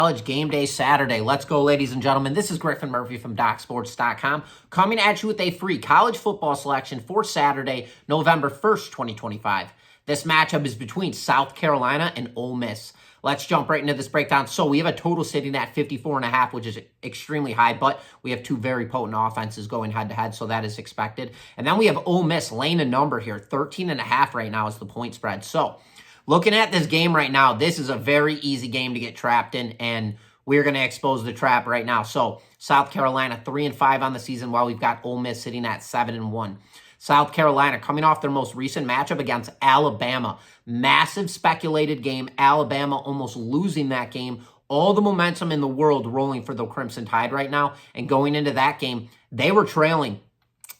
College game day Saturday. Let's go, ladies and gentlemen. This is Griffin Murphy from docsports.com coming at you with a free college football selection for Saturday, November 1st, 2025. This matchup is between South Carolina and Ole Miss. Let's jump right into this breakdown. So we have a total sitting at 54.5, which is extremely high, but we have two very potent offenses going head-to-head, so that is expected. And then we have Ole Miss laying a number here. 13.5 right now is the point spread. So looking at this game right now, this is a very easy game to get trapped in, and we're going to expose the trap right now. So South Carolina 3-5 on the season, while we've got Ole Miss sitting at 7-1. South Carolina coming off their most recent matchup against Alabama. Massive speculated game. Alabama almost losing that game. All the momentum in the world rolling for the Crimson Tide right now. And going into that game, they were trailing.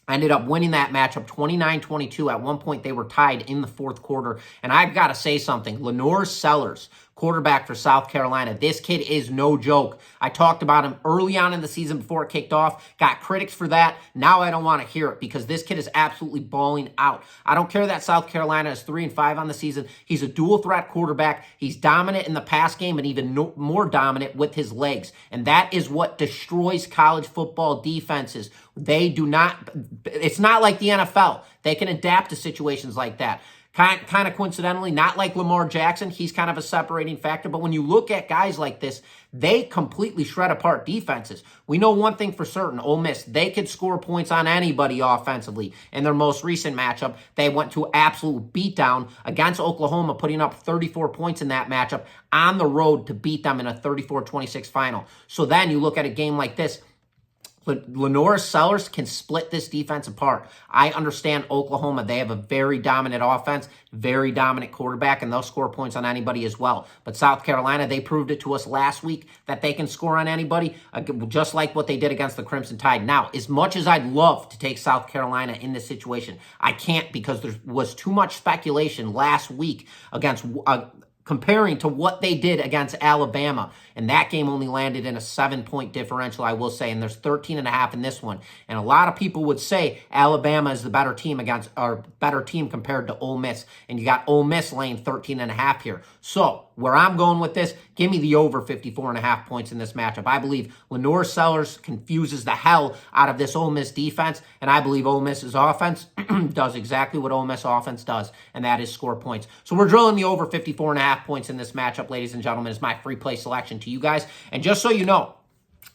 Ended up winning that matchup 29-22. At one point, they were tied in the fourth quarter. And I've got to say something. Lenore Sellers, quarterback for South Carolina. This kid is no joke. I talked about him early on in the season before it kicked off. Got critics for that. Now I don't want to hear it because this kid is absolutely balling out. I don't care that South Carolina is 3-5 on the season. He's a dual threat quarterback. He's dominant in the pass game and even more dominant with his legs. And that is what destroys college football defenses. They do not, it's not like the NFL. They can adapt to situations like that. Kind of coincidentally, not like Lamar Jackson. He's kind of a separating factor. But when you look at guys like this, they completely shred apart defenses. We know one thing for certain, Ole Miss, they could score points on anybody offensively. In their most recent matchup, they went to absolute beatdown against Oklahoma, putting up 34 points in that matchup on the road to beat them in a 34-26 final. So then you look at a game like this, Lenore Sellers can split this defense apart. I understand Oklahoma. They have a very dominant offense, very dominant quarterback, and they'll score points on anybody as well. But South Carolina, they proved it to us last week that they can score on anybody, just like what they did against the Crimson Tide. Now, as much as I'd love to take South Carolina in this situation, I can't because there was too much speculation last week against comparing to what they did against Alabama. And that game only landed in a 7-point differential, I will say. And there's 13.5 in this one. And a lot of people would say Alabama is the better team compared to Ole Miss. And you got Ole Miss laying 13.5 here. So where I'm going with this, give me the over 54.5 points in this matchup. I believe Lenore Sellers confuses the hell out of this Ole Miss defense. And I believe Ole Miss's offense does exactly what Ole Miss offense does. And that is score points. So we're drilling the over 54.5 points in this matchup, ladies and gentlemen, is my free play selection to you guys. And just so you know,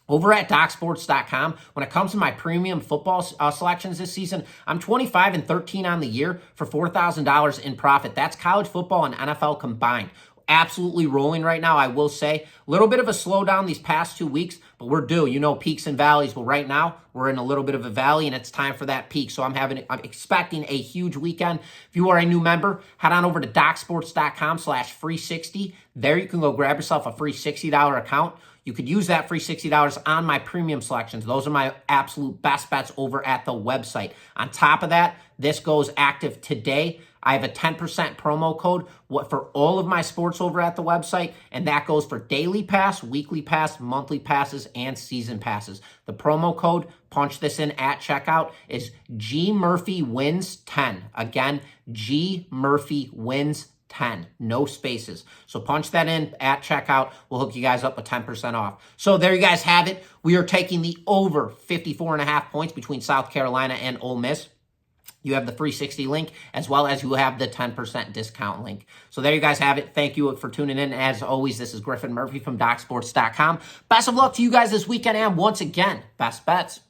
over at docsports.com, when it comes to my premium football selections this season, I'm 25-13 on the year for $4,000 in profit. That's college football and NFL combined. Absolutely rolling right now, I will say. A little bit of a slowdown these past 2 weeks, but we're due. You know, peaks and valleys. Well, right now, we're in a little bit of a valley, and it's time for that peak. So I'm expecting a huge weekend. If you are a new member, head on over to docsports.com/free60. There you can go grab yourself a free $60 account. You could use that free $60 on my premium selections. Those are my absolute best bets over at the website. On top of that, this goes active today. I have a 10% promo code for all of my sports over at the website, and that goes for daily pass, weekly pass, monthly passes, and season passes. The promo code, punch this in at checkout, is GMurphyWins10. Again, GMurphyWins10. 10, no spaces. So punch that in at checkout. We'll hook you guys up with 10% off. So there you guys have it. We are taking the over 54.5 points between South Carolina and Ole Miss. You have the free 60 link, as well as you have the 10% discount link. So there you guys have it. Thank you for tuning in. As always, this is Griffin Murphy from docsports.com. Best of luck to you guys this weekend, and once again, best bets.